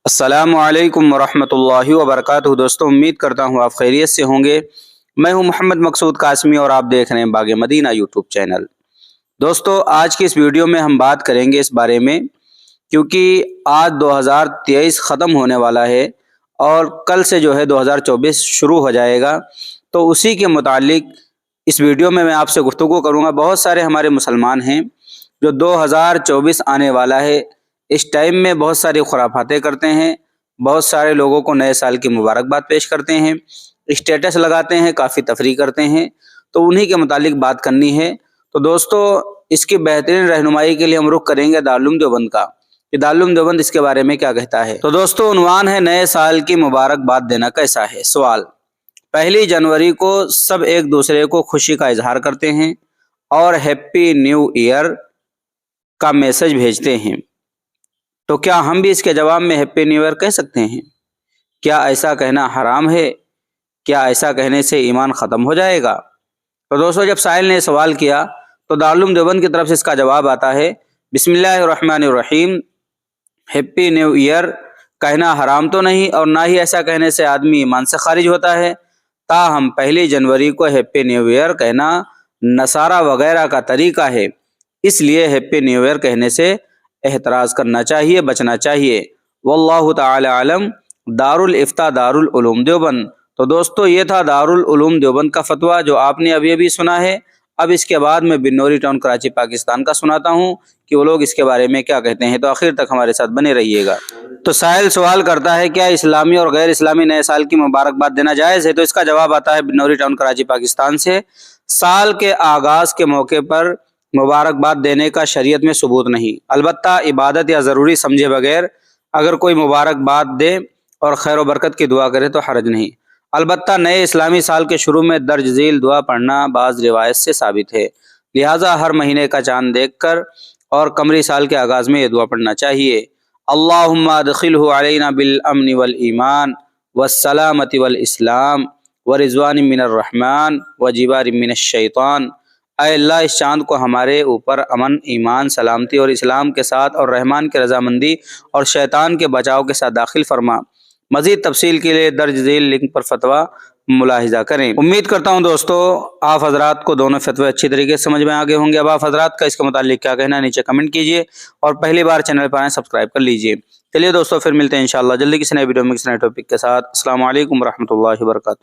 السلام علیکم ورحمۃ اللہ وبرکاتہ۔ دوستوں، امید کرتا ہوں آپ خیریت سے ہوں گے۔ میں ہوں محمد مقصود قاسمی اور آپ دیکھ رہے ہیں باغ مدینہ یوٹیوب چینل۔ دوستوں، آج کی اس ویڈیو میں ہم بات کریں گے اس بارے میں، کیونکہ آج 2023 ختم ہونے والا ہے اور کل سے جو ہے 2024 شروع ہو جائے گا، تو اسی کے متعلق اس ویڈیو میں آپ سے گفتگو کروں گا۔ بہت سارے ہمارے مسلمان ہیں جو 2024 آنے والا ہے، اس ٹائم میں بہت ساری خرافاتیں کرتے ہیں، بہت سارے لوگوں کو نئے سال کی مبارکباد پیش کرتے ہیں، اسٹیٹس لگاتے ہیں، کافی تفریح کرتے ہیں، تو انہی کے متعلق بات کرنی ہے۔ تو دوستو، اس کی بہترین رہنمائی کے لیے ہم رخ کریں گے دارالعلوم دیوبند کا، کہ دارالعلوم دیوبند اس کے بارے میں کیا کہتا ہے۔ تو دوستو، عنوان ہے نئے سال کی مبارکباد دینا کیسا ہے۔ سوال: 1 جنوری کو سب ایک دوسرے کو خوشی کا اظہار کرتے ہیں اور ہیپی نیو ایئر کا میسج بھیجتے ہیں، تو کیا ہم بھی اس کے جواب میں ہیپی نیو ایئر کہہ سکتے ہیں؟ کیا ایسا کہنا حرام ہے؟ کیا ایسا کہنے سے ایمان ختم ہو جائے گا؟ تو دوستو، جب سائل نے سوال کیا تو دارالعلوم دیوبند کی طرف سے اس کا جواب آتا ہے: بسم اللہ الرحمن الرحیم، ہیپی نیو ایئر کہنا حرام تو نہیں، اور نہ ہی ایسا کہنے سے آدمی ایمان سے خارج ہوتا ہے، تاہم 1 جنوری کو ہیپی نیو ایئر کہنا نصارہ وغیرہ کا طریقہ ہے، اس لیے ہیپی نیو ایئر کہنے سے احتراز کرنا چاہیے، بچنا چاہیے۔ واللہ تعالی عالم۔ دارالفتہ دارالعلوم دیوبند۔ تو دوستو، یہ تھا دارالعلوم دیوبند کا فتویٰ جو آپ نے ابھی سنا ہے۔ اب اس کے بعد میں بنوری ٹاؤن کراچی پاکستان کا سناتا ہوں کہ وہ لوگ اس کے بارے میں کیا کہتے ہیں، تو آخر تک ہمارے ساتھ بنے رہیے گا۔ تو سائل سوال کرتا ہے: کیا اسلامی اور غیر اسلامی نئے سال کی مبارکباد دینا جائز ہے؟ تو اس کا جواب آتا ہے بنوری ٹاؤن کراچی پاکستان سے: سال کے آغاز کے موقع پر مبارکباد دینے کا شریعت میں ثبوت نہیں، البتہ عبادت یا ضروری سمجھے بغیر اگر کوئی مبارکباد دے اور خیر و برکت کی دعا کرے تو حرج نہیں۔ البتہ نئے اسلامی سال کے شروع میں درج ذیل دعا پڑھنا بعض روایت سے ثابت ہے، لہٰذا ہر مہینے کا چاند دیکھ کر اور قمری سال کے آغاز میں یہ دعا پڑھنا چاہیے: اللہم ادخلہ علینا بالامن والایمان والسلامت والاسلام ورضوان من الرحمن وجبار من الشیطان۔ اے اللہ، اس چاند کو ہمارے اوپر امن، ایمان، سلامتی اور اسلام کے ساتھ اور رحمان کی رضامندی اور شیطان کے بچاؤ کے ساتھ داخل فرما۔ مزید تفصیل کے لیے درج ذیل لنک پر فتویٰ ملاحظہ کریں۔ امید کرتا ہوں دوستو آپ حضرات کو دونوں فتوے اچھی طریقے سے سمجھ میں آگے ہوں گے۔ اب آپ حضرات کا اس کے متعلق کیا کہنا ہے نیچے کمنٹ کیجئے، اور پہلی بار چینل پر آئیں سبسکرائب کر لیجئے۔ چلیے دوستو، پھر ملتے ہیں انشاءاللہ جلدی کسی نئے ویڈیو میں کسی نئے ٹاپک کے ساتھ۔ السلام علیکم ورحمۃ اللہ وبرکاتہ۔